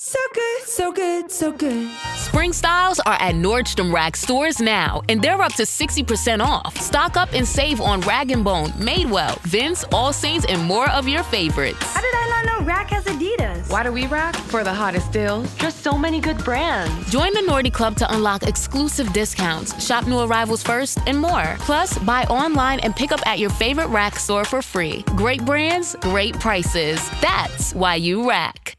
So good, so good, so good. Spring styles are at Nordstrom Rack stores now, and they're up to 60% off. Stock up and save on Rag & Bone, Madewell, Vince, All Saints, and more of your favorites. How did I not know Rack has Adidas? Why do we rack? For the hottest deals. Just so many good brands. Join the Nordy Club to unlock exclusive discounts, shop new arrivals first, and more. Plus, buy online and pick up at your favorite Rack store for free. Great brands, great prices. That's why you rack.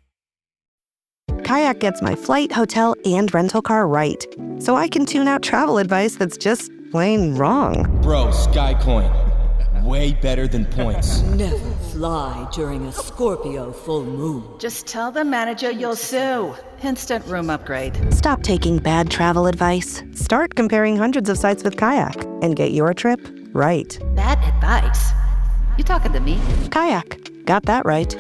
Kayak gets my flight, hotel, and rental car right, so I can tune out travel advice that's just plain wrong. Bro, Skycoin. Way better than points. Never fly during a Scorpio full moon. Just tell the manager you'll sue. Instant room upgrade. Stop taking bad travel advice. Start comparing hundreds of sites with Kayak and get your trip right. Bad advice? You talking to me? Kayak. Got that right.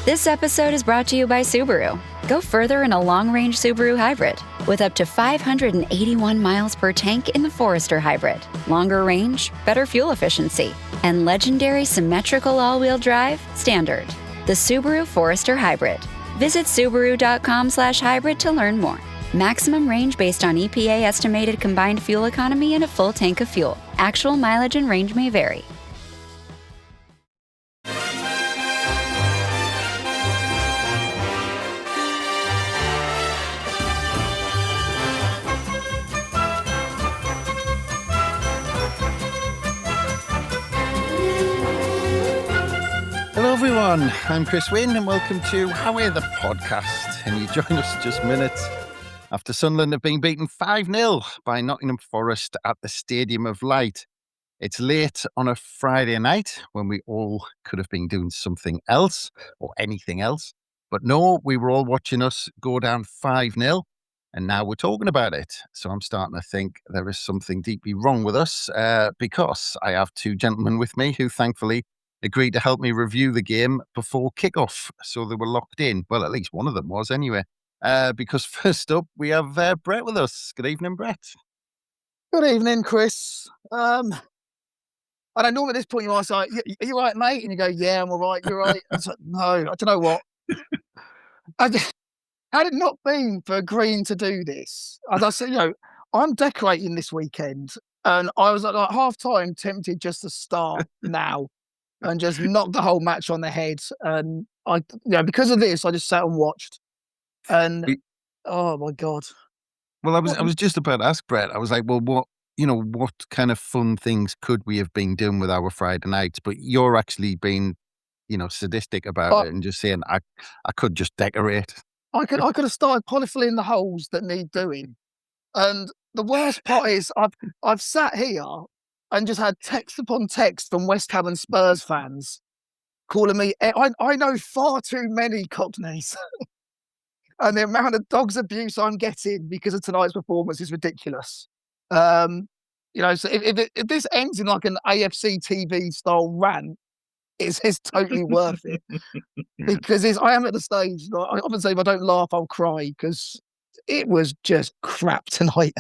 This episode is brought to you by Subaru. Go further in a long-range Subaru hybrid with up to 581 miles per tank in the Forester hybrid. Longer range, better fuel efficiency, and legendary symmetrical all-wheel drive standard. The Subaru Forester Hybrid. Visit Subaru.com/hybrid to learn more. Maximum range based on EPA estimated combined fuel economy and a full tank of fuel. Actual mileage and range may vary. Hello everyone, I'm Chris Wynn and welcome to How the Podcast. And you join us just minutes after Sunderland have been beaten 5-0 by Nottingham Forest at the Stadium of Light. It's late on a Friday night when we all could have been doing something else or anything else. But no, we were all watching us go down 5-0 and now we're talking about it. So I'm starting to think there is something deeply wrong with us because I have two gentlemen with me who thankfully agreed to help me review the game before kickoff. So they were locked in. Well, at least one of them was anyway. Because first up, we have Brett with us. Good evening, Brett. Good evening, Chris. I don't know at this point you ask, like, are you right, mate? And you go, yeah, I'm all right. You're right. It's like, no, I don't know what. Had it not been for agreeing to do this, as I said, I'm decorating this weekend and I was at like half time tempted just to start now. And just knocked the whole match on the head. And because of this, I just sat and watched. And oh my God. Well, I was just about to ask Brett. I was like, well, what kind of fun things could we have been doing with our Friday nights? But you're actually being, sadistic about it and just saying I could just decorate. I could have started polyfilling the holes that need doing. And the worst part is I've sat here and just had text upon text from West Ham and Spurs fans calling me, I know far too many Cockneys. And the amount of dog's abuse I'm getting because of tonight's performance is ridiculous. So if this ends in like an AFC TV style rant, it's totally worth it. Because I am at the stage, I often say if I don't laugh, I'll cry because it was just crap tonight.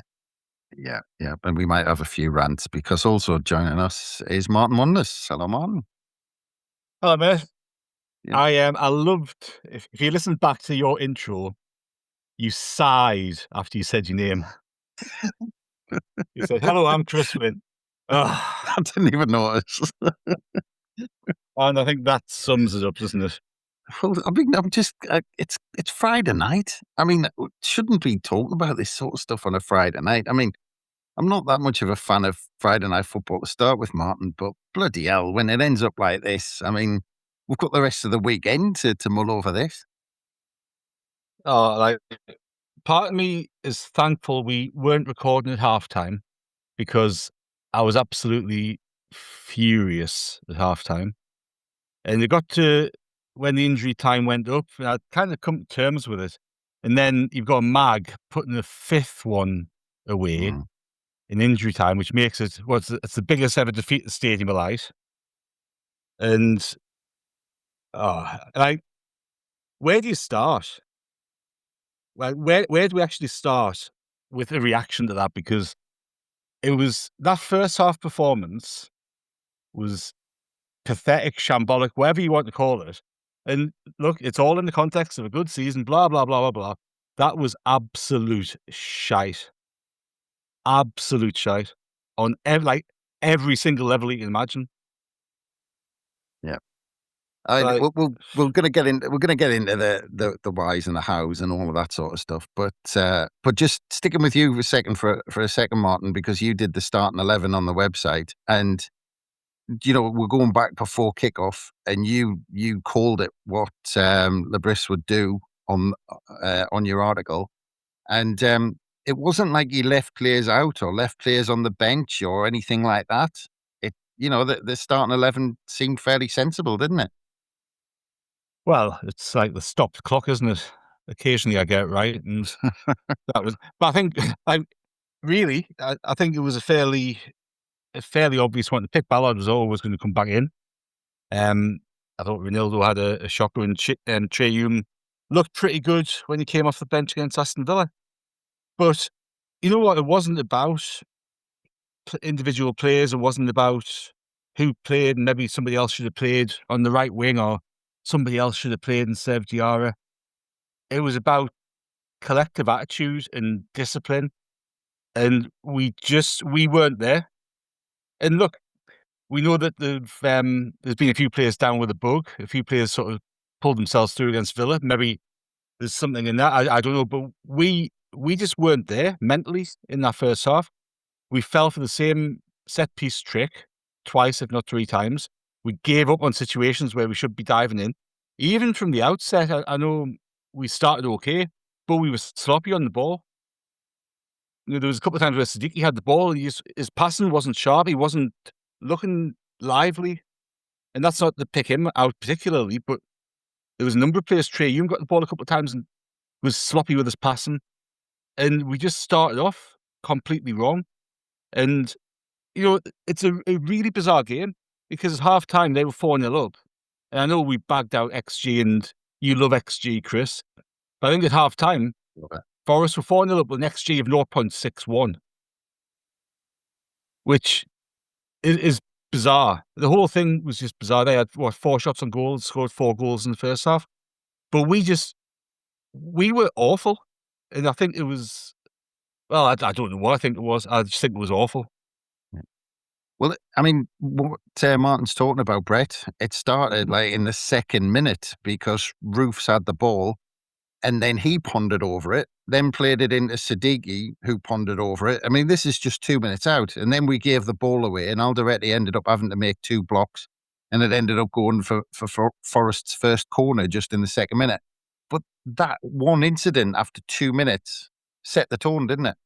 Yeah. And we might have a few rants because also joining us is Martin Wonders. Hello, Martin. Hello, mate. Yeah. I loved, if you listened back to your intro, you sighed after you said your name. You said, hello, I'm Chris Wynn. I didn't even notice. And I think that sums it up, doesn't it? Well, I mean, I'm just, it's Friday night. I mean, shouldn't be talking about this sort of stuff on a Friday night. I mean, I'm not that much of a fan of Friday night football to start with, Martin, but bloody hell, when it ends up like this, I mean, we've got the rest of the weekend to mull over this. Part of me is thankful we weren't recording at halftime because I was absolutely furious at halftime. And it got to when the injury time went up, and I'd kind of come to terms with it. And then you've got Mag putting the fifth one away in injury time, which makes it, it's the biggest ever defeat at the Stadium of Light. And, where do you start? Like, where do we actually start with a reaction to that? Because it was, that first half performance was pathetic, shambolic, whatever you want to call it. And look, it's all in the context of a good season, blah, blah, blah, blah, blah. That was absolute shite. Absolute shite. On every single level you can imagine. Yeah. Like- we're gonna get into the whys and the hows and all of that sort of stuff. But just sticking with you for a second, Martin, because you did the starting 11 on the website, and we're going back before kickoff, and you called it what Lebris would do on your article, and it wasn't like he left players out or left players on the bench or anything like that. It the starting 11 seemed fairly sensible, didn't it? Well, it's like the stopped clock, isn't it? Occasionally I get it right, and that was. But I think I think it was a fairly obvious one. To pick Ballard was always going to come back in. I thought Ronaldo had a shocker, and Trey Hume looked pretty good when he came off the bench against Aston Villa. But you know what? It wasn't about individual players. It wasn't about who played, and maybe somebody else should have played on the right wing, or somebody else should have played instead of Diarra. It was about collective attitude and discipline, and we weren't there. And look, we know that there's been a few players down with a bug. A few players sort of pulled themselves through against Villa. Maybe there's something in that. I don't know, but we just weren't there mentally in that first half. We fell for the same set piece trick twice, if not three times. We gave up on situations where we should be diving in. Even from the outset, I know we started okay, but we were sloppy on the ball. There was a couple of times where Siddiqui had the ball. His passing wasn't sharp. He wasn't looking lively. And that's not to pick him out particularly, but there was a number of players. Trey Hume got the ball a couple of times and was sloppy with his passing. And we just started off completely wrong. And, it's a really bizarre game, because at half-time they were 4-0 up. And I know we bagged out XG, and you love XG, Chris. But I think at half-time, Forest were 4-0 up with an XG of 0.61, which is bizarre. The whole thing was just bizarre. They had, 4 shots on goal, scored 4 goals in the first half. But we were awful. And I think it was, well, I don't know what I think it was. I just think it was awful. Well, I mean, what Martin's talking about, Brett, it started like in the second minute because Roofs had the ball, and then he pondered over it, then played it into Siddiqui, who pondered over it. I mean, this is just 2 minutes out, and then we gave the ball away, and Alderete ended up having to make 2 blocks, and it ended up going for Forest's first corner just in the second minute. But that one incident after 2 minutes set the tone, didn't it?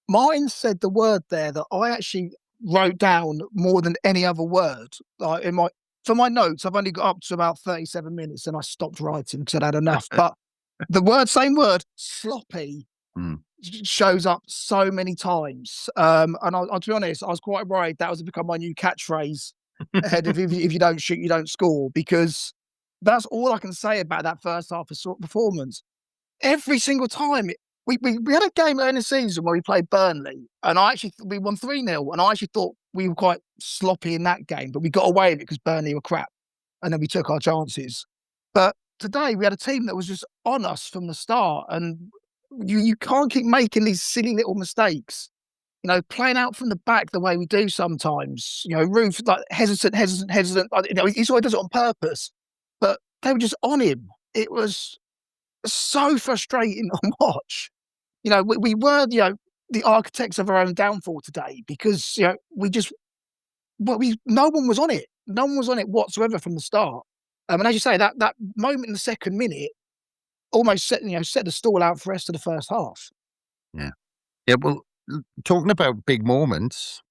Martin said the word there that I actually wrote down more than any other word. Like for my notes, I've only got up to about 37 minutes and I stopped writing because I'd had enough. But same word, sloppy, shows up so many times. And I'll be honest, I was quite worried that was to become my new catchphrase ahead of if you don't shoot, you don't score, because that's all I can say about that first half of performance. Every single time, we had a game early in the season where we played Burnley, and we won 3-0, and I actually thought we were quite sloppy in that game, but we got away with it because Burnley were crap, and then we took our chances. But today we had a team that was just on us from the start, and you can't keep making these silly little mistakes. Playing out from the back the way we do sometimes. Roof like hesitant. He sort of does it on purpose, but they were just on him. It was so frustrating to watch. We were, the architects of our own downfall today, because, no one was on it. No one was on it whatsoever from the start. And as you say, that moment in the second minute almost set the stall out for the rest of the first half. Yeah. Yeah. Well, talking about big moments,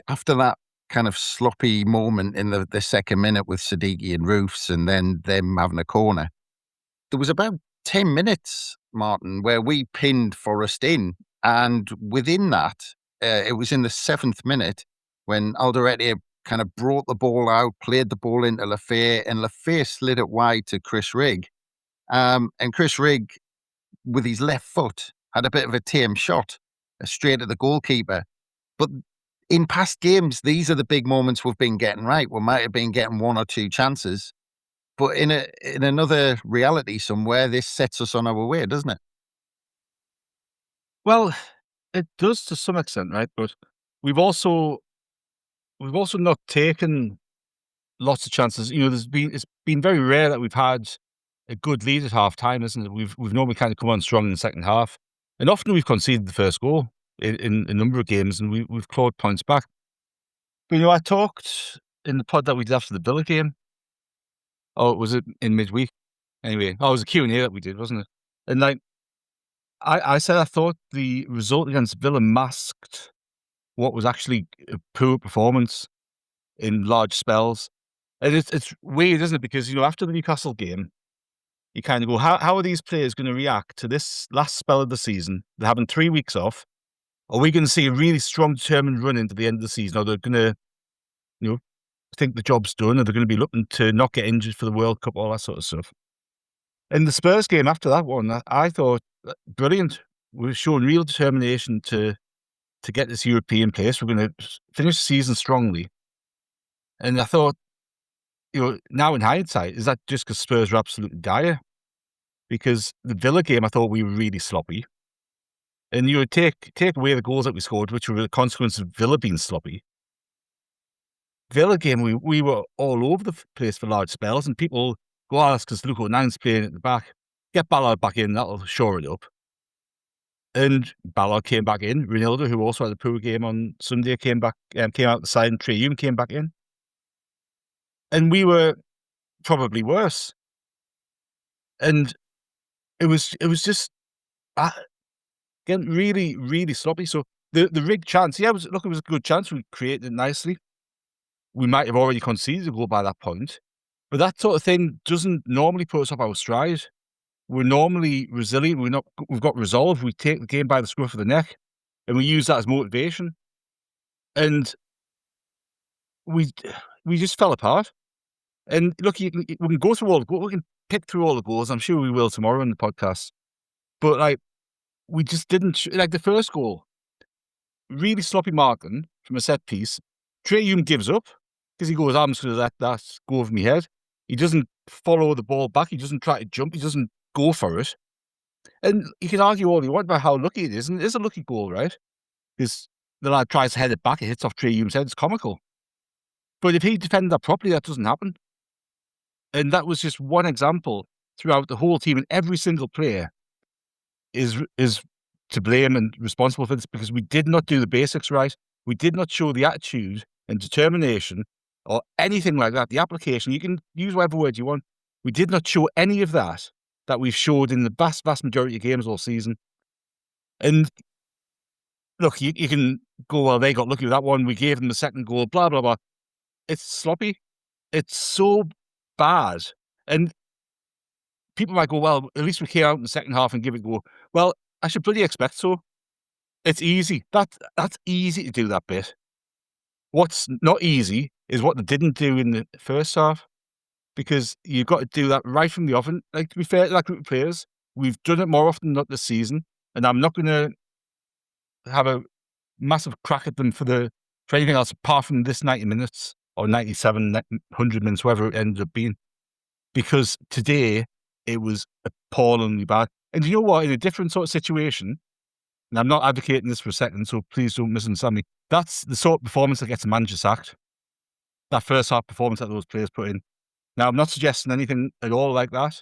after that kind of sloppy moment in the second minute with Siddiqui and Roofs, and then them having a corner, there was about 10 minutes, Martin, where we pinned Forest in. And within that, it was in the 7th minute when Alderete kind of brought the ball out, played the ball into Lafay, and Lafay slid it wide to Chris Rigg. And Chris Rigg, with his left foot, had a bit of a tame shot straight at the goalkeeper. But in past games, these are the big moments we've been getting right. We might have been getting 1 or 2 chances, but in another reality somewhere, this sets us on our way, doesn't it? Well, it does to some extent, right? But we've also not taken lots of chances. It's been very rare that we've had a good lead at half time, isn't it? We've normally kind of come on strong in the second half, and often we've conceded the first goal in a number of games, and we've clawed points back. But I talked in the pod that we did after the Villa game. Oh, was it in midweek? Anyway, it was a Q&A that we did, wasn't it? And I said I thought the result against Villa masked what was actually a poor performance in large spells. And it's weird, isn't it? Because, after the Newcastle game, you kind of go, how are these players going to react to this last spell of the season? They're having 3 weeks off. Are we going to see a really strong, determined run into the end of the season? Or they're going to, think the job's done, or they're going to be looking to not get injured for the World Cup, all that sort of stuff. In the Spurs game after that one, I thought, brilliant. We're showing real determination to get this European place. We're going to finish the season strongly. And I thought, now in hindsight, is that just because Spurs were absolutely dire? Because the Villa game, I thought we were really sloppy. And you would take away the goals that we scored, which were a consequence of Villa being sloppy. Villa game, we were all over the place for large spells, and people go, that's because Luke O'Nine's playing at the back. Get Ballard back in, that'll shore it up. And Ballard came back in. Ronaldo, who also had a poor game on Sunday, came out the side, and Trey Hume came back in. And we were probably worse. And it was just getting really, really sloppy. So the rigged chance, it was a good chance. We created it nicely. We might have already conceded a goal by that point, but that sort of thing doesn't normally put us off our stride. We're normally resilient. We've got resolve. We take the game by the scruff of the neck, and we use that as motivation. And we just fell apart. And look, we can go through all the goals. We can pick through all the goals. I'm sure we will tomorrow in the podcast. But we just didn't the first goal. Really sloppy marking from a set piece. Trey Hume gives up because he goes, I'm just going to let that go over my head. He doesn't follow the ball back. He doesn't try to jump. He doesn't go for it. And you can argue all you want about how lucky it is, and it is a lucky goal, right? Because the lad tries to head it back, it hits off Trey Hume's head. It's comical. But if he defended that properly, that doesn't happen. And that was just one example throughout the whole team, and every single player is to blame and responsible for this, because we did not do the basics right. We did not show the attitude and determination or anything like that. The application, you can use whatever word you want. We did not show any of that we've showed in the vast, vast majority of games all season. And look, you can go, well, they got lucky with that one. We gave them the second goal, blah, blah, blah. It's sloppy. It's so bad. And people might go, well, at least we came out in the second half and give it a go. Well, I should bloody expect so. It's easy. That's easy to do that bit. What's not easy is what they didn't do in the first half, because you've got to do that right from the off. To be fair to that group of players, we've done it more often than not this season, and I'm not going to have a massive crack at them for anything else apart from this 90 minutes or 97, 100 minutes, whatever it ended up being, because today it was appallingly bad. And you know what? In a different sort of situation, and I'm not advocating this for a second, so please don't misunderstand me, that's the sort of performance that gets a manager sacked. That first half performance that those players put in. Now, I'm not suggesting anything at all like that,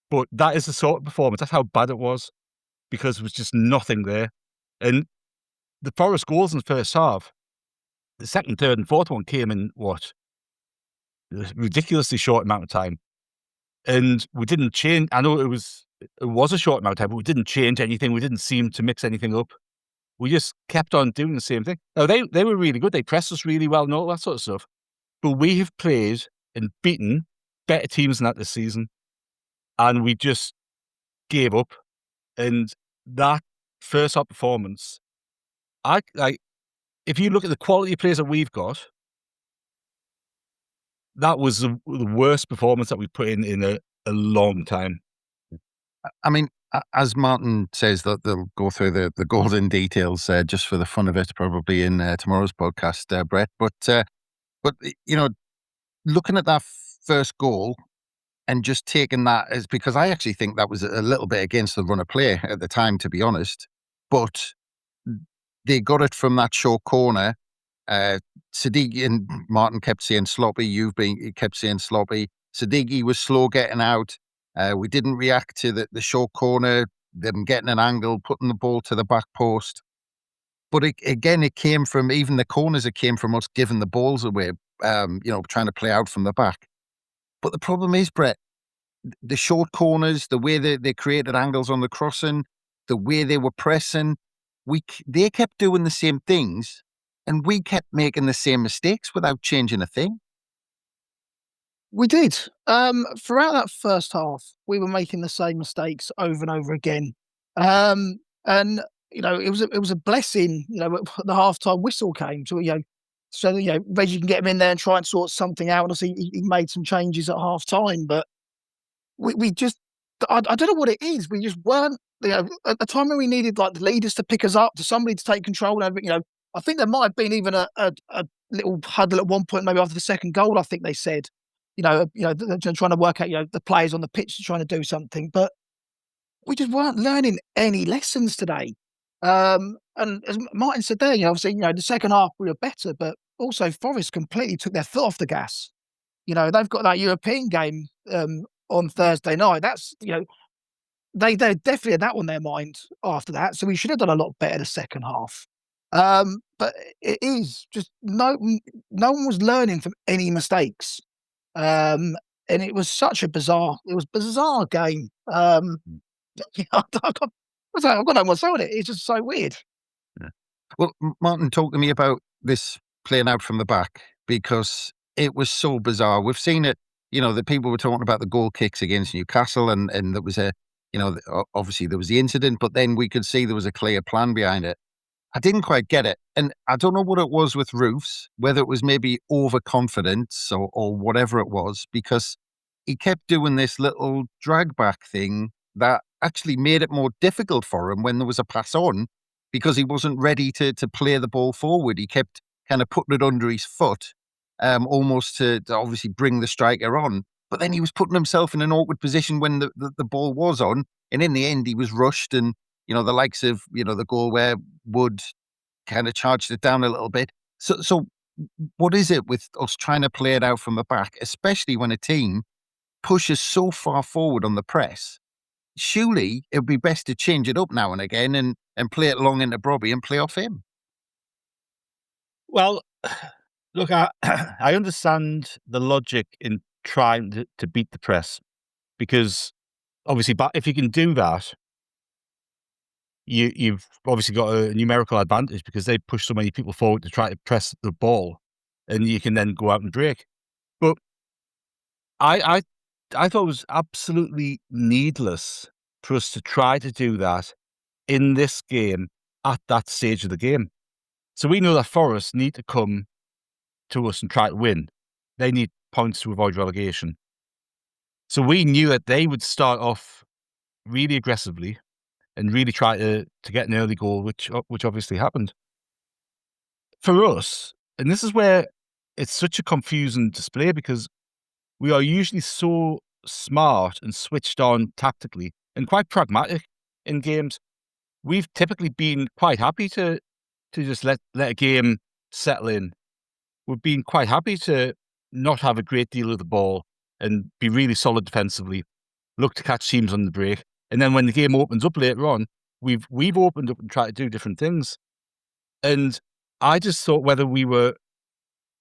but that is the sort of performance. That's how bad it was, because there was just nothing there. And the Forest goals in the first half, the second, third, and fourth one came in, a ridiculously short amount of time. And we didn't change. I know it was a short amount of time, but we didn't change anything. We didn't seem to mix anything up. We just kept on doing the same thing. Now, they were really good. They pressed us really well and all that sort of stuff. But we have played and beaten better teams than that this season. And we just gave up. And that first half performance, if you look at the quality of players that we've got, that was the worst performance that we put in a long time. I mean, as Martin says, that they'll go through the golden details just for the fun of it, probably in tomorrow's podcast, Brett. But looking at that first goal and just taking that as, because I actually think that was a little bit against the run of play at the time, to be honest. But they got it from that short corner. Siddiqui and Martin kept saying sloppy. You kept saying sloppy. Siddiqui was slow getting out. We didn't react to the short corner, them getting an angle, putting the ball to the back post. But it came from, even the corners, it came from us giving the balls away, trying to play out from the back. But the problem is, Brett, the short corners, the way they created angles on the crossing, the way they were pressing, they kept doing the same things, and we kept making the same mistakes without changing a thing. We did. Throughout that first half, we were making the same mistakes over and over again. And it was a blessing. The halftime whistle came so Reggie can get him in there and try and sort something out. Obviously, he made some changes at half time, but we just, I don't know what it is. We just weren't, at the time when we needed like the leaders to pick us up, to somebody to take control over it. I think there might have been even a little huddle at one point, maybe after the second goal. I think they said, they're trying to work out, the players on the pitch are trying to do something, but we just weren't learning any lessons today. And as Martin said there, obviously, the second half we were better, but also Forest completely took their foot off the gas. They've got that European game on Thursday night. That's, they definitely had that on their mind after that. So we should have done a lot better the second half. But it is just no one was learning from any mistakes. And it was such a bizarre game. I've got no more say on it. It's just so weird. Yeah. Well, Martin, talk to me about this playing out from the back, because it was so bizarre. We've seen it, the people were talking about the goal kicks against Newcastle, and there was obviously there was the incident, but then we could see there was a clear plan behind it. I didn't quite get it. And I don't know what it was with Roofs, whether it was maybe overconfidence or whatever it was, because he kept doing this little drag back thing that actually made it more difficult for him when there was a pass on, because he wasn't ready to play the ball forward. He kept kind of putting it under his foot, almost to obviously bring the striker on. But then he was putting himself in an awkward position when the ball was on. And in the end, he was rushed, and the likes of, the goal where Wood kind of charged it down a little bit. So what is it with us trying to play it out from the back, especially when a team pushes so far forward on the press? Surely it would be best to change it up now and again and play it long into Brobby and play off him. Well, look, I understand the logic in trying to beat the press, because obviously, but if you can do that, you've obviously got a numerical advantage, because they push so many people forward to try to press the ball, and you can then go out and break. But I thought it was absolutely needless for us to try to do that in this game at that stage of the game. So we know that Forest need to come to us and try to win. They need points to avoid relegation. So we knew that they would start off really aggressively and really try to get an early goal, which obviously happened. For us, and this is where it's such a confusing display, because we are usually so smart and switched on tactically and quite pragmatic in games. We've typically been quite happy to just let a game settle in. We've been quite happy to not have a great deal of the ball and be really solid defensively, look to catch teams on the break. And then when the game opens up later on, we've opened up and tried to do different things. And I just thought whether we were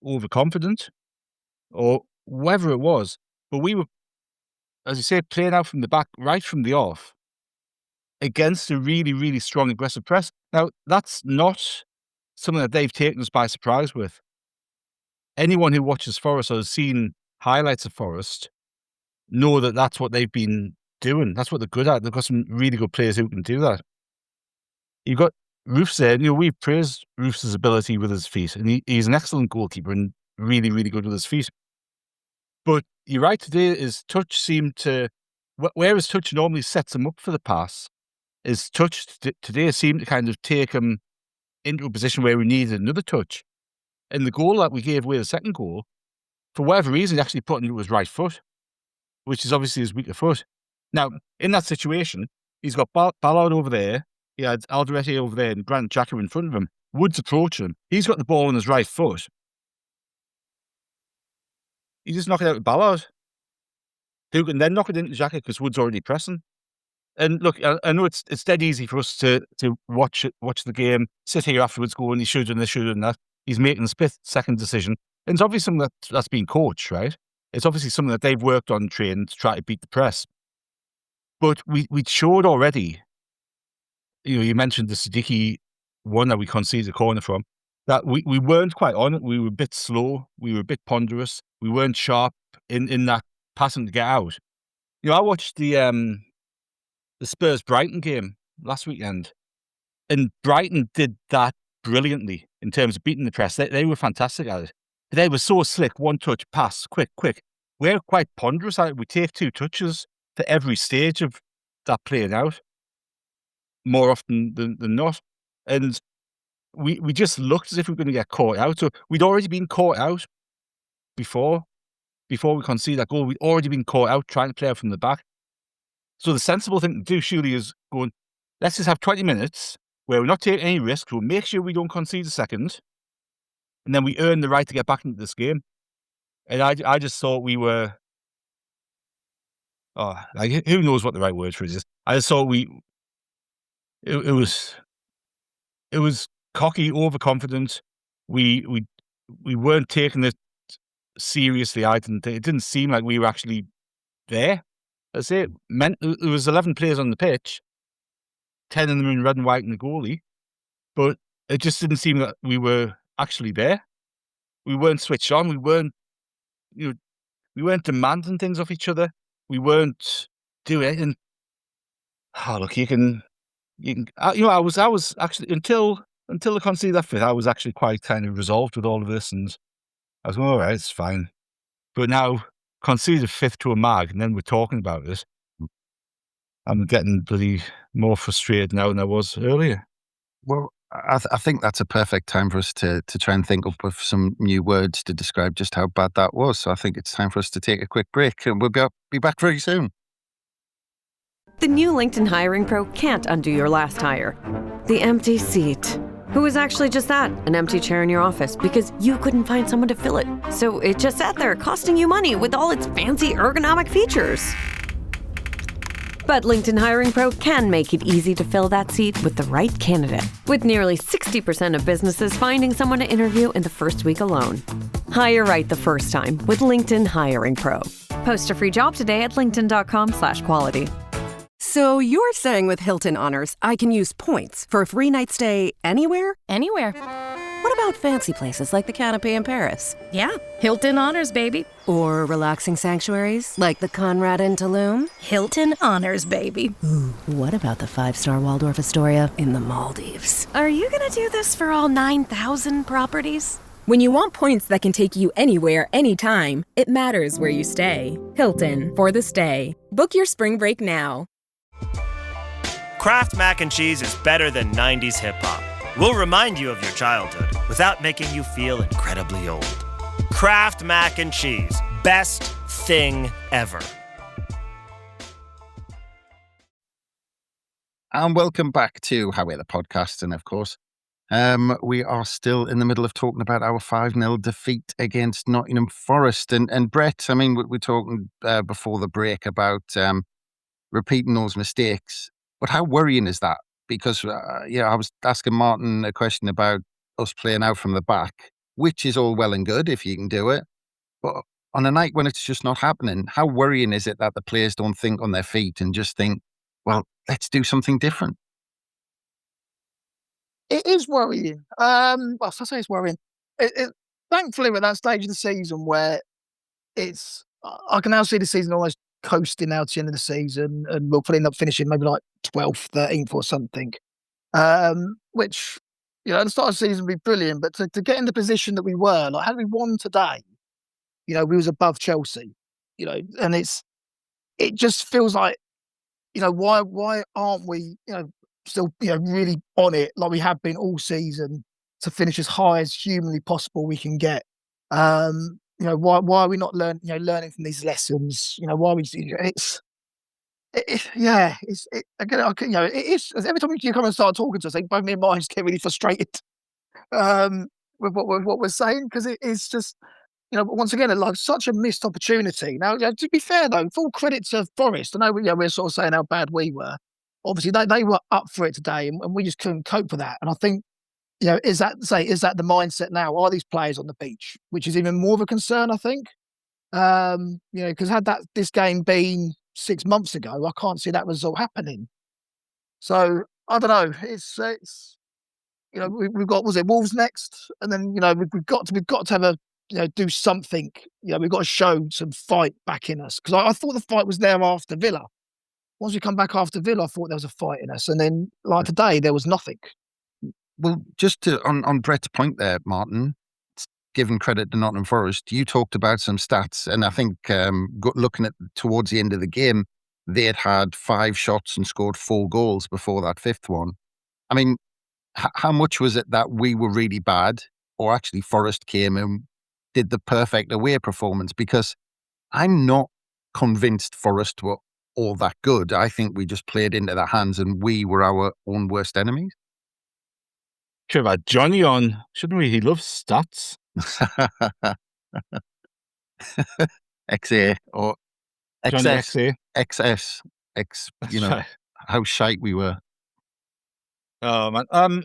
overconfident or whatever it was, but we were, as you say, playing out from the back right from the off against a really, really strong aggressive press. Now, that's not something that they've taken us by surprise with. Anyone who watches Forest or has seen highlights of Forest know that that's what they've been doing. That's what they're good at. They've got some really good players who can do that. You've got Roofs there. We've praised Roofs' ability with his feet, and he's an excellent goalkeeper and really, really good with his feet. But you're right, today his touch seemed to where his touch normally sets him up for the pass, his touch today seemed to kind of take him into a position where we needed another touch. And the goal that we gave away, the second goal, for whatever reason, he actually put into his right foot, which is obviously his weaker foot. Now, in that situation, he's got Ballard over there, he had Alderete over there, and Grant Xhaka in front of him. Wood's approaching him. He's got the ball on his right foot. He just knock it out with Ballard, who can then knock it into Xhaka because Wood's already pressing. And look, I know it's dead easy for us to watch the game, sit here afterwards going, he should have done this, should have done that. He's making the split-second decision. And it's obviously something that's been coached, right? It's obviously something that they've worked on training to try to beat the press. But we showed already, you mentioned the Siddiqui one that we conceded a corner from, that we weren't quite on it. We were a bit slow. We were a bit ponderous. We weren't sharp in that passing to get out. I watched the Spurs-Brighton game last weekend, and Brighton did that brilliantly in terms of beating the press. They were fantastic at it. They were so slick, one touch, pass, quick. We're quite ponderous at it. We take 2 touches for every stage of that playing out, more often than not. And we just looked as if we were going to get caught out. So we'd already been caught out before we conceded that goal. We'd already been caught out trying to play out from the back. So the sensible thing to do, surely, is going, let's just have 20 minutes where we're not taking any risks. We'll make sure we don't concede a second, and then we earn the right to get back into this game. And I just thought we were, who knows what the right word for it is. I just thought it was cocky, overconfident. We weren't taking it seriously. It didn't seem like we were actually there. I say it meant there was 11 players on the pitch, 10 of them in red and white and the goalie, but it just didn't seem that we were actually there. We weren't switched on. We weren't demanding things off each other. We weren't doing anything. Oh, look, you can. I was actually until I conceded that fifth, I was actually quite kind of resolved with all of this, and I was going, all right, it's fine. But now, conceded fifth to a mag, and then we're talking about this. I'm getting bloody more frustrated now than I was earlier. Well, I think that's a perfect time for us to try and think up of some new words to describe just how bad that was. So I think it's time for us to take a quick break, and we'll be back very soon. The new LinkedIn Hiring Pro can't undo your last hire. The empty seat. Who was actually just that? An empty chair in your office because you couldn't find someone to fill it. So it just sat there costing you money with all its fancy ergonomic features. But LinkedIn Hiring Pro can make it easy to fill that seat with the right candidate. With nearly 60% of businesses finding someone to interview in the first week alone. Hire right the first time with LinkedIn Hiring Pro. Post a free job today at linkedin.com/quality. So you're saying with Hilton Honors, I can use points for a free night stay anywhere? Anywhere. What about fancy places like the Canopy in Paris? Yeah, Hilton Honors, baby. Or relaxing sanctuaries like the Conrad in Tulum? Hilton Honors, baby. Ooh, what about the 5-star Waldorf Astoria in the Maldives? Are you gonna do this for all 9,000 properties? When you want points that can take you anywhere, anytime, it matters where you stay. Hilton, for the stay. Book your spring break now. Kraft Mac and Cheese is better than 90s hip-hop. We'll remind you of your childhood without making you feel incredibly old. Kraft Mac and Cheese. Best thing ever. And welcome back to How We're the Podcast. And of course, we are still in the middle of talking about our 5-0 defeat against Nottingham Forest. And Brett, I mean, we're talking before the break about repeating those mistakes. But how worrying is that? Because, I was asking Martin a question about us playing out from the back, which is all well and good if you can do it. But on a night when it's just not happening, how worrying is it that the players don't think on their feet and just think, well, let's do something different? It is worrying. I say it's worrying. Thankfully, we're at that stage of the season where I can now see the season almost coasting out to the end of the season, and we'll probably end up finishing maybe like 12th, 13th or something. Which, at the start of the season would be brilliant, but to get in the position that we were, like had we won today, we was above Chelsea, and it's it just feels like, why aren't we, still, really on it like we have been all season to finish as high as humanly possible we can get? Why are we not learning from these lessons? Why are we? It is. Every time you come and start talking to us, both me and mine just get really frustrated with what we're saying, because it is just, once again, like such a missed opportunity. Now, to be fair though, full credit to Forest. I know we're sort of saying how bad we were. Obviously, they were up for it today, and we just couldn't cope with that. And I think, is that the mindset now? Are these players on the beach? Which is even more of a concern, I think. Because had this game been 6 months ago, I can't see that result happening. So I don't know. It's we've got, was it Wolves next, and then we've got to have a do something. We've got to show some fight back in us, because I thought the fight was there after Villa. Once we come back after Villa, I thought there was a fight in us, and then like today there was nothing. Well, just on Brett's point there, Martin, giving credit to Nottingham Forest, you talked about some stats, and I think looking at towards the end of the game, they had 5 shots and scored 4 goals before that 5th one. I mean, how much was it that we were really bad, or actually Forest came and did the perfect away performance? Because I'm not convinced Forest were all that good. I think we just played into their hands, and we were our own worst enemies. Should have had Johnny on, shouldn't we? He loves stats. XA or XS, XS, how shite we were. Oh man.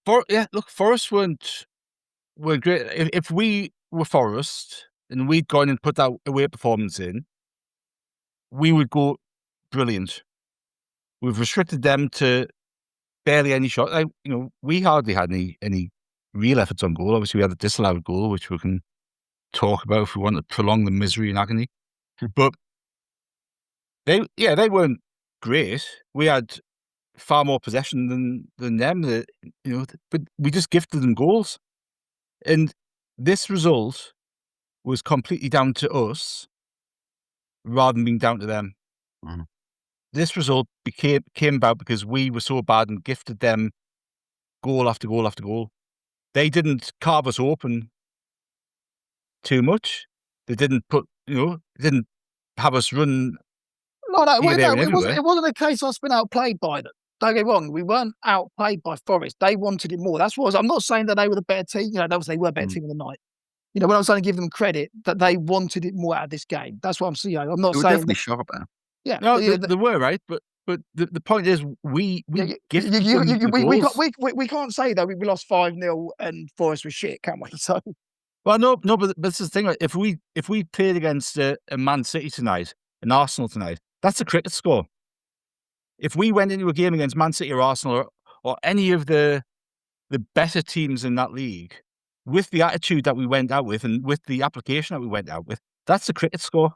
Forest weren't great. If we were Forest and we'd gone and put that away performance in, we would go brilliant. We've restricted them to barely any shot. We hardly had any real efforts on goal. Obviously, we had a disallowed goal, which we can talk about if we want to prolong the misery and agony. But they weren't great. We had far more possession than them. But we just gifted them goals, and this result was completely down to us rather than being down to them. Mm. This result came about because we were so bad and gifted them goal after goal after goal. They didn't carve us open too much. They didn't didn't have us run. It wasn't a case of us being outplayed by them. Don't get me wrong, we weren't outplayed by Forest. They wanted it more. That's what I'm not saying that they were the better team. They were a better team in the night. When I'm saying to give them credit, that they wanted it more out of this game. That's what I'm saying. I'm not saying definitely sharper. Yeah, no, they were right, but the point is, we gifted them the goals. We can't say that we lost 5-0 and Forest was shit, can we? So, well, no, but this is the thing. Like, if we played against a Man City tonight, an Arsenal tonight, that's a cricket score. If we went into a game against Man City or Arsenal or any of the better teams in that league, with the attitude that we went out with and with the application that we went out with, that's a cricket score.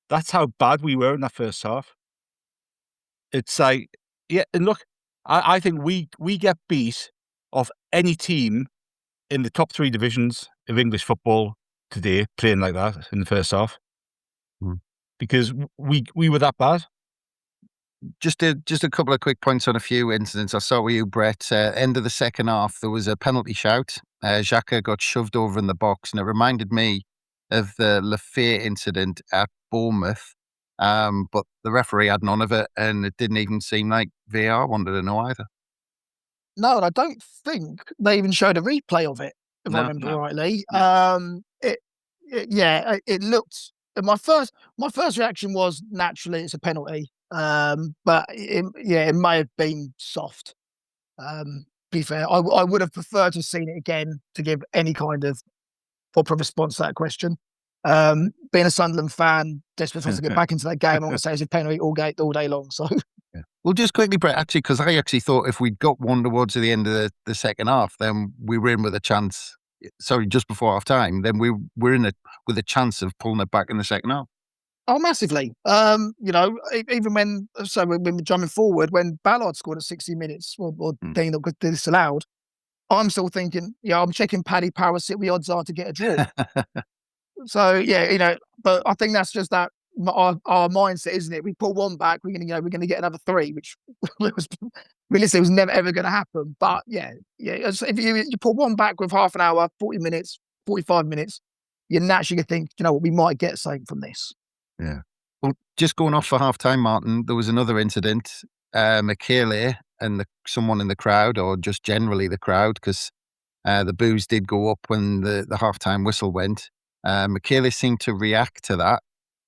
That's how bad we were in that first half. It's like, and look, I think we get beat off any team in the top 3 divisions of English football today playing like that in the first half. Because we were that bad. Just a couple of quick points on a few incidents. I saw with you, Brett. End of the second half, there was a penalty shout. Xhaka got shoved over in the box, and it reminded me of the Lafay incident at Bournemouth. But the referee had none of it, and it didn't even seem like VAR wanted to know either. No, and I don't think they even showed a replay of it, if I remember rightly. It looked. My first reaction was naturally it's a penalty. But it may have been soft. Be fair, I would have preferred to have seen it again to give any kind of proper response to that question. Being a Sunderland fan, desperate to get back into that game, I'm going to say it's a penalty all day long. So, well, just quickly, Brett, actually, because I actually thought if we'd got one towards the end of the second half, then we were in with a chance. Sorry, just before half time, then we were in with a chance of pulling it back in the second half. Oh, massively. Even when we're jumping forward, when Ballard scored at 60 minutes, or being that got disallowed, I'm still thinking, I'm checking Paddy Power, see what the odds are to get a draw. So yeah, but I think that's just that our mindset, isn't it? We pull one back, we're gonna get another three, which was realistically was never ever going to happen. But if you pull one back with half an hour, 40 minutes, 45 minutes, you naturally think, we might get something from this. Yeah. Well, just going off for half time, Martin, there was another incident. Michele and someone in the crowd, or just generally the crowd, because the boos did go up when the half time whistle went. Michele seemed to react to that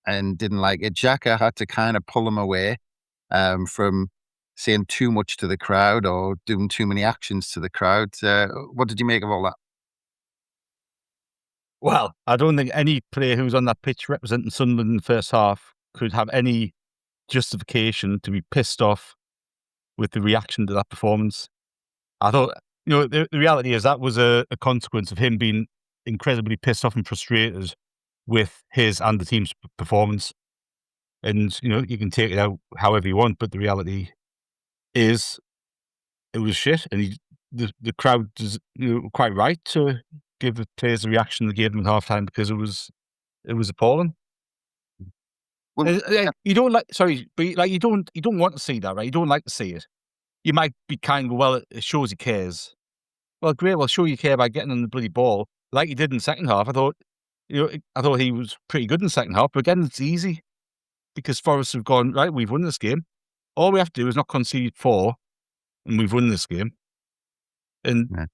and didn't like it. Xhaka had to kind of pull him away from saying too much to the crowd or doing too many actions to the crowd. What did you make of all that? Well, I don't think any player who's on that pitch representing Sunderland in the first half could have any justification to be pissed off with the reaction to that performance. I thought, the reality is that was a consequence of him being incredibly pissed off and frustrated with his and the team's performance. And, you can take it out however you want, but the reality is it was shit. And the crowd is quite right to give the players the reaction they gave them at halftime, because it was appalling. Well, you don't like, sorry, but you don't want to see that, right? You don't like to see it. You might be kind of, well, it shows he cares. Well, great. Well, show you care by getting on the bloody ball like he did in the second half. I thought he was pretty good in the second half, but again, it's easy because Forest have gone, right, we've won this game. All we have to do is not concede 4 and we've won this game. And,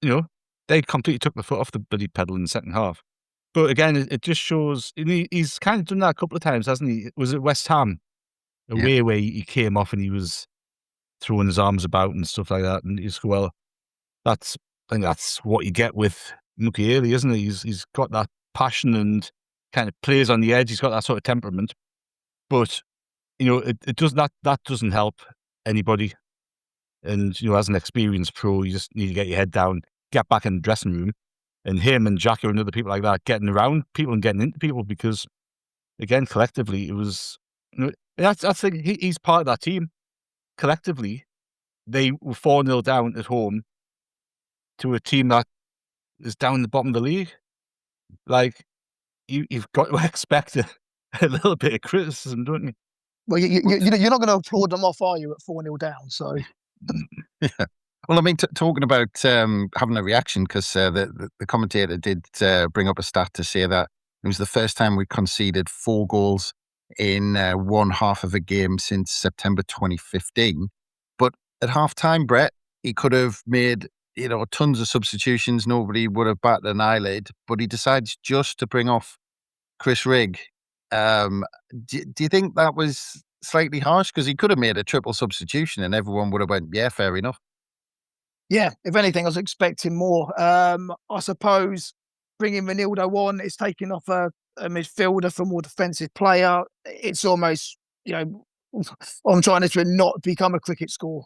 they completely took the foot off the bloody pedal in the second half. But again, it just shows, he's kind of done that a couple of times, hasn't he? Was it West Ham away where he came off and he was throwing his arms about and stuff like that? And you just go, well, I think that's what you get with Mukiele, isn't he? He's got that passion and kind of plays on the edge. He's got that sort of temperament. But, it does that doesn't help anybody. And, as an experienced pro, you just need to get your head down, get back in the dressing room. And him and Xhaka and other people like that getting around people and getting into people, because, again, collectively, it was... I think he's part of that team. Collectively, they were 4-0 down at home to a team that is down the bottom of the league. Like, you've got to expect a little bit of criticism, don't you? Well, you're not going to applaud them off, are you, at 4-0 down? So... Yeah. Well, I mean, talking about having a reaction, because the commentator did bring up a stat to say that it was the first time we conceded 4 goals in one half of a game since September 2015. But at half-time, Brett, he could have made, tons of substitutions. Nobody would have batted an eyelid, but he decides just to bring off Chris Rigg. Do you think that was slightly harsh? Because he could have made a triple substitution and everyone would have went, yeah, fair enough. Yeah, if anything, I was expecting more. I suppose bringing Ronaldo on is taking off a midfielder for a more defensive player. It's almost, I'm trying to not become a cricket score.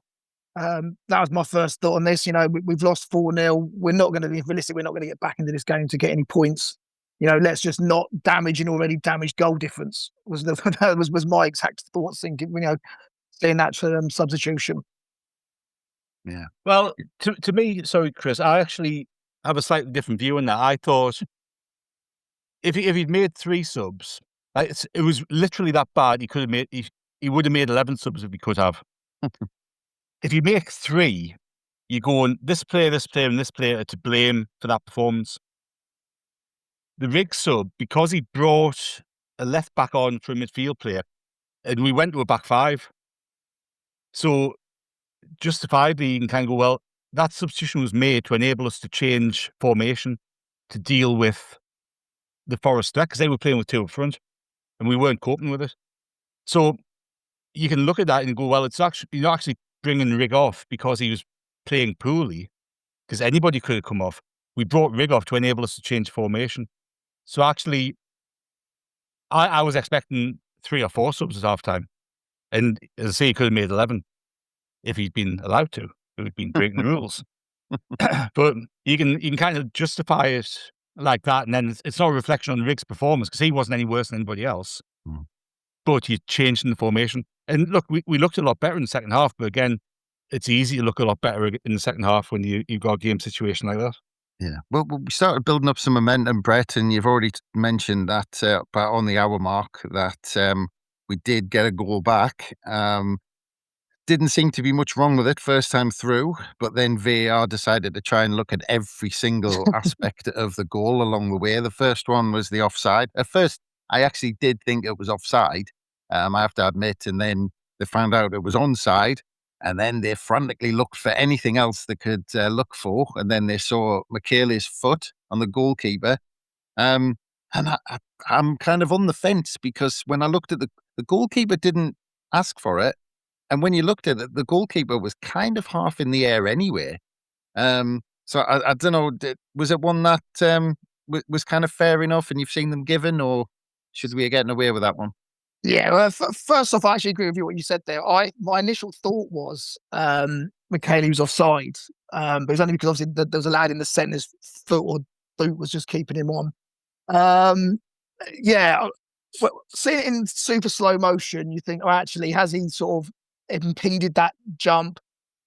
That was my first thought on this. We've lost 4-0. We're not going to be realistic. We're not going to get back into this game to get any points. Let's just not damage an already damaged goal difference. Was my exact thoughts thinking, seeing that substitution. Yeah. Well, to me, sorry, Chris, I actually have a slightly different view on that. I thought if he'd made 3 subs, it was literally that bad. He would have made 11 subs if he could have. If you make 3, you're going, this player, and this player are to blame for that performance. The Rigg sub, because he brought a left back on for a midfield player, and we went to a back 5. So justifiably, you can kind of go, well, that substitution was made to enable us to change formation to deal with the Forest threat, because they were playing with 2 up front and we weren't coping with it. So you can look at that and go, well, you're not actually bringing Rigg off because he was playing poorly, because anybody could have come off. We brought Rigg off to enable us to change formation. So actually, I was expecting 3 or 4 subs at half time. And as I say, he could have made 11 if he'd been allowed to. It would have been breaking the rules. But you can kind of justify it like that, and then it's not a reflection on Rigg's performance, because he wasn't any worse than anybody else. But you changed in the formation. And look, we looked a lot better in the second half, but again, it's easy to look a lot better in the second half when you've got a game situation like that. Yeah. Well, we started building up some momentum, Brett, and you've already mentioned that about on the hour mark that we did get a goal back. Didn't seem to be much wrong with it first time through, but then VAR decided to try and look at every single aspect of the goal along the way. The first one was the offside. At first, I actually did think it was offside, I have to admit, and then they found out it was onside, and then they frantically looked for anything else they could look for, and then they saw Michele's foot on the goalkeeper. And I'm kind of on the fence because when I looked at the goalkeeper didn't ask for it, and when you looked at it, the goalkeeper was kind of half in the air anyway. So I don't know, was it one that was kind of fair enough and you've seen them given, or should we be getting away with that one? Yeah, well, first off, I actually agree with you what you said there. My initial thought was Michele was offside, but it was only because obviously there was a lad in the centre's foot or boot was just keeping him on. Yeah, well, seeing it in super slow motion, you think, oh, actually, has he sort of impeded that jump?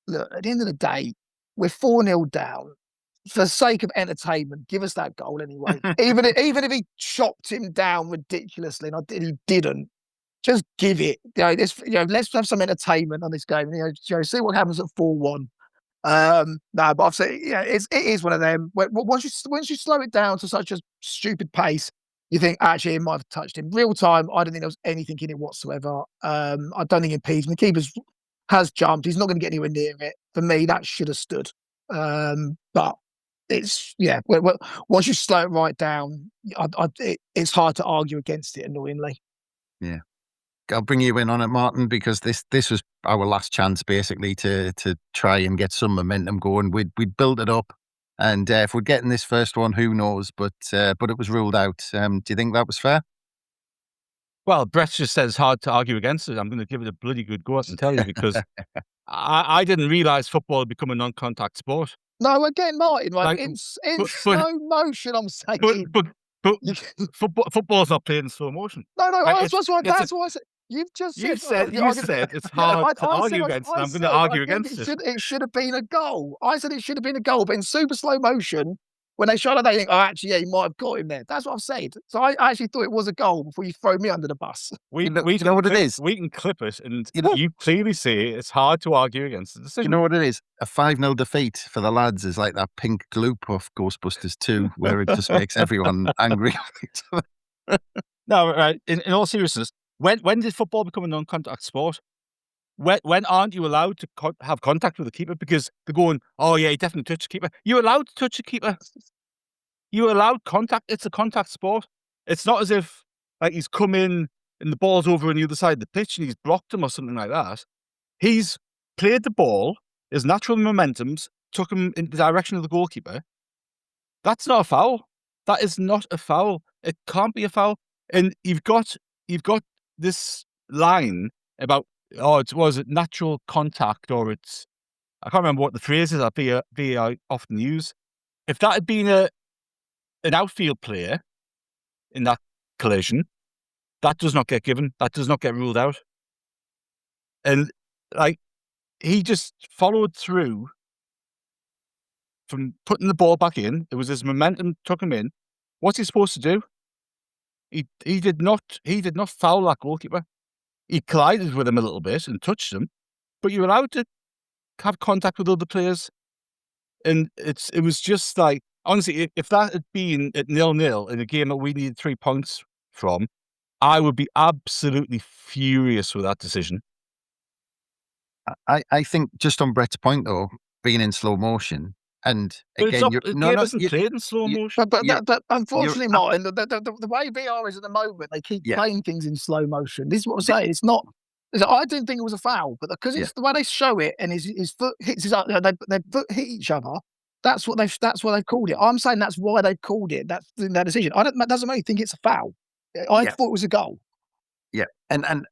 Look, at the end of the day, we're 4-0 down. For the sake of entertainment, give us that goal anyway. even if he chopped him down ridiculously, and he didn't, just give it. Let's have some entertainment on this game. See what happens at 4-1. No, but I've said, it is one of them. Once you slow it down to such a stupid pace, you think actually it might have touched him. Real time, I don't think there was anything in it whatsoever. I don't think it impedes him. The keeper has jumped. He's not going to get anywhere near it. For me, that should have stood. But it's once you slow it right down, it's hard to argue against it. Annoyingly, yeah. I'll bring you in on it, Martin, because this was our last chance basically to try and get some momentum going. We'd built it up, and if we're getting this first one, who knows? But it was ruled out. Do you think that was fair? Well, Brett just says it's hard to argue against it. I'm going to give it a bloody good go, I can tell you, because I didn't realise football had become a non-contact sport. No, again, Martin, right? It's slow motion. I'm saying, but football's not played in slow motion. No, that's why I said. You've just said it's hard to argue against, and I'm going to argue against it. It should have been a goal. I said it should have been a goal, but in super slow motion, when they shot it, they think, oh, actually, yeah, you might have got him there. That's what I've said. So I actually thought it was a goal before you throw me under the bus. We know what it is. We can clip it, and you clearly say it's hard to argue against the decision. You know what it is? A 5-0 defeat for the lads is like that pink gloop off Ghostbusters 2, where it just makes everyone angry with each other. No, right. In all seriousness, when did football become a non-contact sport? When aren't you allowed to have contact with the keeper? Because they're going, oh yeah, you definitely touched the keeper. You're allowed to touch the keeper. You're allowed contact. It's a contact sport. It's not as if like he's come in and the ball's over on the other side of the pitch and he's blocked him or something like that. He's played the ball. His natural momentum's took him in the direction of the goalkeeper. That's not a foul. That is not a foul. It can't be a foul. And you've got this line about, was it natural contact, or it's, I can't remember what the phrase is that VAR often use. If that had been an outfield player in that collision, that does not get given. That does not get ruled out. And like, he just followed through from putting the ball back in. It was his momentum took him in. What's he supposed to do? He did not foul that goalkeeper. He collided with him a little bit and touched him, but you're allowed to have contact with other players. And it was just like, honestly, if that had been at 0-0 in a game that we needed 3 points from, I would be absolutely furious with that decision. I think just on Brett's point though, being in slow motion, and again, isn't played in slow motion. But unfortunately, Martin, the way VR is at the moment, they keep playing things in slow motion. This is what I'm saying. It's not. I didn't think it was a foul, but because it's the way they show it, and his foot hits his, they foot hit each other. That's what they've called it. I'm saying that's why they called it. That's that decision. That doesn't make me think it's a foul. I thought it was a goal. Yeah, and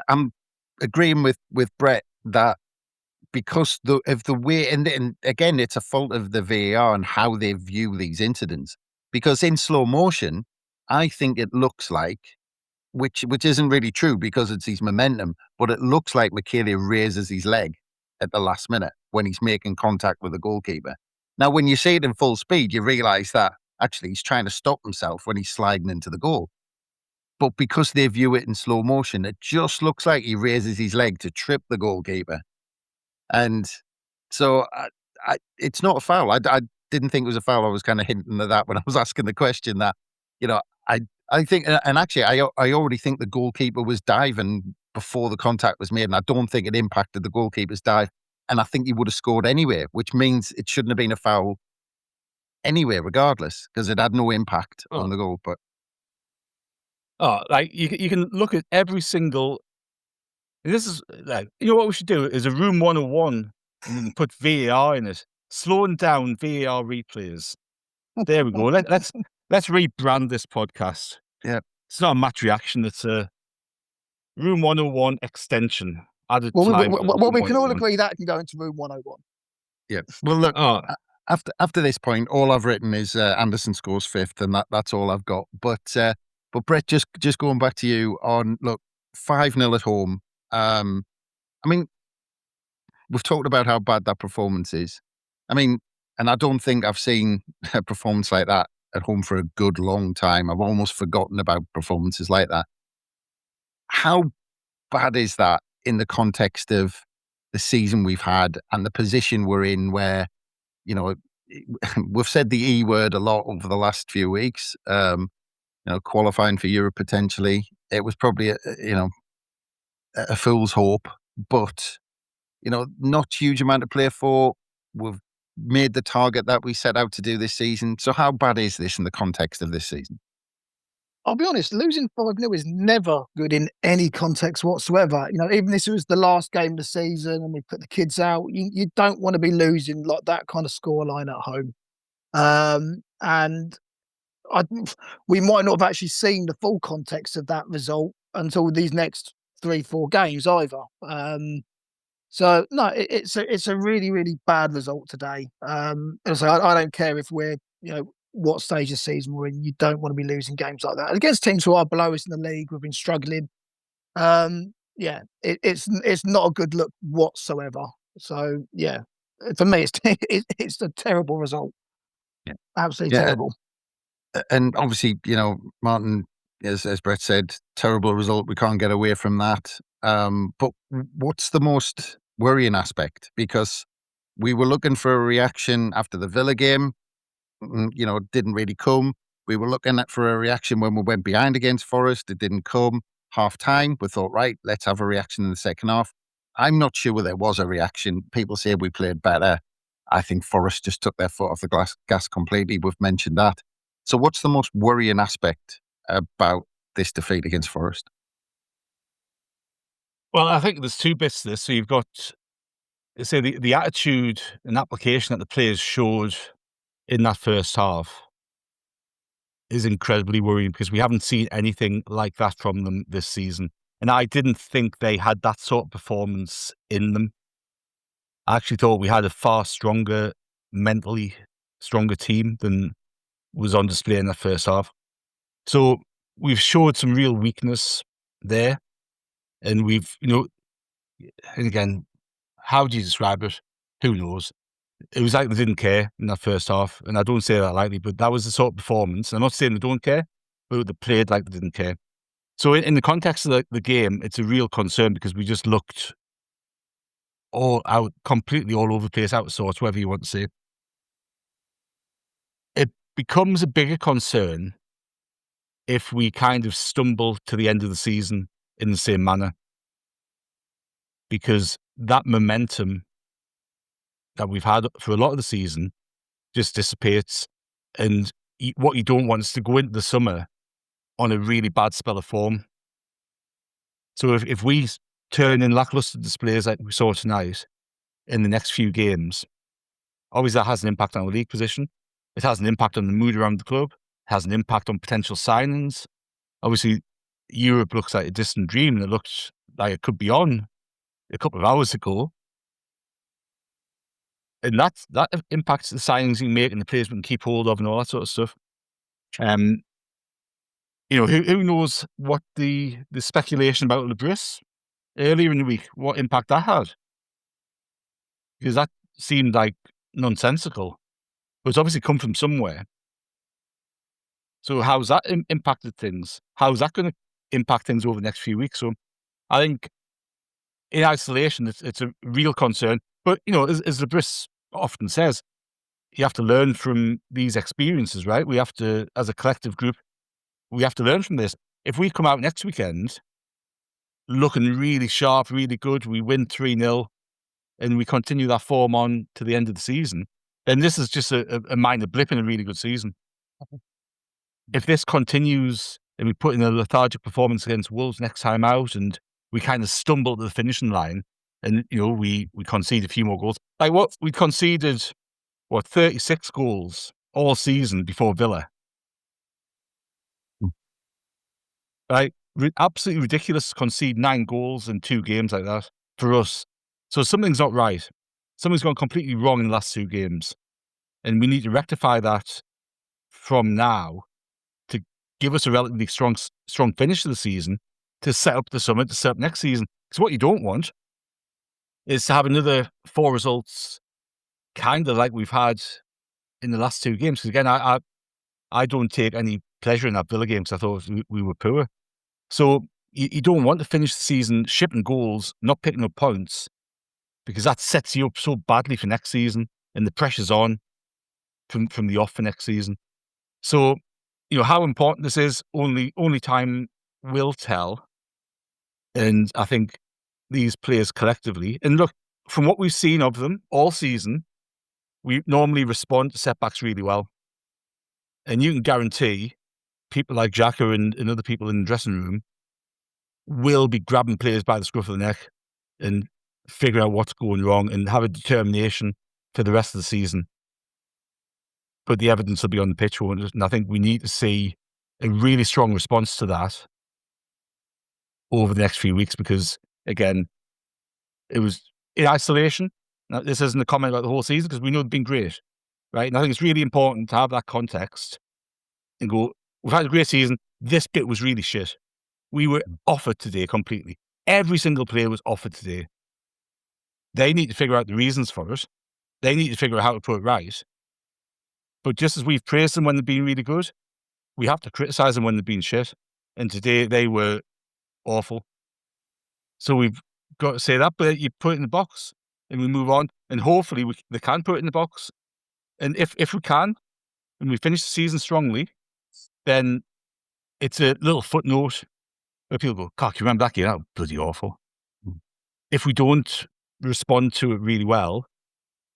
I'm agreeing with Brett that because of the way, and again, it's a fault of the VAR and how they view these incidents. Because in slow motion, I think it looks like, which isn't really true because it's his momentum, but it looks like Michele raises his leg at the last minute when he's making contact with the goalkeeper. Now, when you see it in full speed, you realise that actually he's trying to stop himself when he's sliding into the goal. But because they view it in slow motion, it just looks like he raises his leg to trip the goalkeeper. And so it's not a foul. I didn't think it was a foul. I was kind of hinting at that when I was asking the question that, I think, and actually I already think the goalkeeper was diving before the contact was made, and I don't think it impacted the goalkeeper's dive. And I think he would have scored anyway, which means it shouldn't have been a foul anyway, regardless, because it had no impact on the goal. But like you can look at every single. This is like, what we should do is a room 101 and put VAR in it, slowing down VAR replays. There we go. Let's rebrand this podcast. Yeah, it's not a match reaction. It's a room 101 extension. Added Well, time. we can all agree that can go into room 101. Yeah. Well, look, after this point, all I've written is Anderson scores 5th, and that's all I've got. But Brett, just going back to you on, look, 5-0 at home. I mean, we've talked about how bad that performance is. I mean, and I don't think I've seen a performance like that at home for a good long time. I've almost forgotten about performances like that. How bad is that in the context of the season we've had and the position we're in where, we've said the E word a lot over the last few weeks, qualifying for Europe potentially. It was probably, a fool's hope, but, not huge amount to play for. We've made the target that we set out to do this season. So how bad is this in the context of this season? I'll be honest, losing 5-0 is never good in any context whatsoever. Even if this was the last game of the season and we put the kids out, you don't want to be losing like that kind of scoreline at home. And we might not have actually seen the full context of that result until these next 3-4 games either. So no, it's a really, really bad result today. So I don't care if we're, what stage of season we're in. You don't want to be losing games like that against teams who are below us in the league. We've been struggling. It's not a good look whatsoever. So yeah, for me, it's a terrible result. Yeah. Absolutely terrible. And obviously, Martin, as Brett said, terrible result. We can't get away from that. But what's the most worrying aspect? Because we were looking for a reaction after the Villa game. Didn't really come. We were looking for a reaction when we went behind against Forest. It didn't come. Half time, we thought, right, let's have a reaction in the second half. I'm not sure there was a reaction. People say we played better. I think Forest just took their foot off the gas completely. We've mentioned that. So what's the most worrying aspect about this defeat against Forest? Well, I think there's two bits to this. So you've got, the attitude and application that the players showed in that first half is incredibly worrying because we haven't seen anything like that from them this season. And I didn't think they had that sort of performance in them. I actually thought we had a far stronger, mentally stronger team than was on display in that first half. So we've showed some real weakness there. And we've, and again, how do you describe it? Who knows? It was like they didn't care in that first half. And I don't say that lightly, but that was the sort of performance. I'm not saying they don't care, but they played like they didn't care. So in the context of the game, it's a real concern because we just looked all out, completely all over the place, out of sorts, whatever you want to say. It becomes a bigger concern if we kind of stumble to the end of the season in the same manner. Because that momentum that we've had for a lot of the season just dissipates. And what you don't want is to go into the summer on a really bad spell of form. So if we turn in lackluster displays like we saw tonight in the next few games, obviously that has an impact on the league position. It has an impact on the mood around the club. It has an impact on potential signings. Obviously, Europe looks like a distant dream, and it looks like it could be on a couple of hours ago. And that impacts the signings you make and the players we can keep hold of and all that sort of stuff. Who knows what the speculation about Lebris earlier in the week, what impact that had? Because that seemed like nonsensical. but it's obviously come from somewhere. So how's that impacted things? How's that going to impact things over the next few weeks? So I think in isolation, it's a real concern. But, as the Briss often says, you have to learn from these experiences, right? We have to, as a collective group, we have to learn from this. If we come out next weekend looking really sharp, really good, we win 3-0, and we continue that form on to the end of the season, then this is just a minor blip in a really good season. If this continues and we put in a lethargic performance against Wolves next time out and we kind of stumble to the finishing line and, we concede a few more goals. Like we conceded, 36 goals all season before Villa. Right? Absolutely ridiculous to concede 9 goals in 2 games like that for us. So something's not right. Something's gone completely wrong in the last 2 games. And we need to rectify that from now to give us a relatively strong finish to the season, to set up the summer, to set up next season. Because what you don't want is to have another 4 results kind of like we've had in the last 2 games. Because again, I don't take any pleasure in that Villa game because I thought we were poor. So you don't want to finish the season shipping goals, not picking up points, because that sets you up so badly for next season, and the pressure's on from the off for next season. So, how important this is, only time will tell. And I think these players collectively, and look, from what we've seen of them all season, we normally respond to setbacks really well. And you can guarantee people like Xhaka and other people in the dressing room will be grabbing players by the scruff of the neck and figure out what's going wrong and have a determination for the rest of the season. But the evidence will be on the pitch, won't it? And I think we need to see a really strong response to that over the next few weeks because, again, it was in isolation. Now, this isn't a comment about the whole season because we know they've been great, right? And I think it's really important to have that context and go, we've had a great season. This bit was really shit. We were offered today completely. Every single player was offered today. They need to figure out the reasons for it. They need to figure out how to put it right. But just as we've praised them when they've been really good, we have to criticise them when they've been shit. And today they were awful. So we've got to say that, but you put it in the box and we move on. And hopefully they can put it in the box. And if we can, and we finish the season strongly, then it's a little footnote where people go, "Cock, you remember that game? That was bloody awful." If we don't respond to it really well,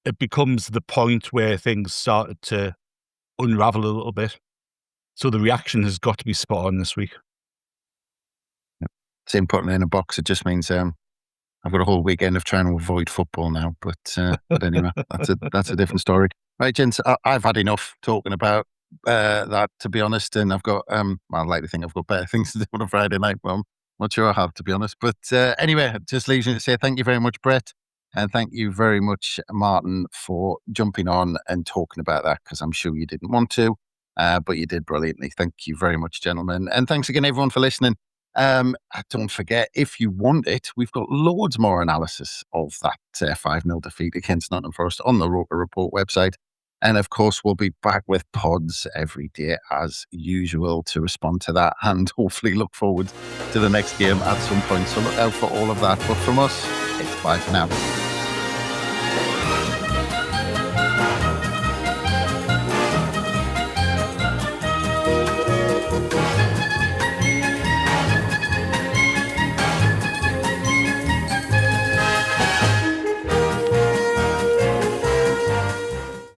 it becomes the point where things started to unravel a little bit. So the reaction has got to be spot on this week. Same putting it in a box. It just means I've got a whole weekend of trying to avoid football now. But anyway, that's a different story. Right, gents, I've had enough talking about that, to be honest. And I've got, I like to think I've got better things to do on a Friday night. Well, I'm not sure I have, to be honest. But anyway, just leaves me to say thank you very much, Brett. And thank you very much, Martin, for jumping on and talking about that, because I'm sure you didn't want to, but you did brilliantly. Thank you very much, gentlemen. And thanks again, everyone, for listening. Don't forget, if you want it, we've got loads more analysis of that 5-0 defeat against Nottingham Forest on the Roker Report website. And of course, we'll be back with pods every day as usual to respond to that and hopefully look forward to the next game at some point. So look out for all of that. But from us, it's bye for now.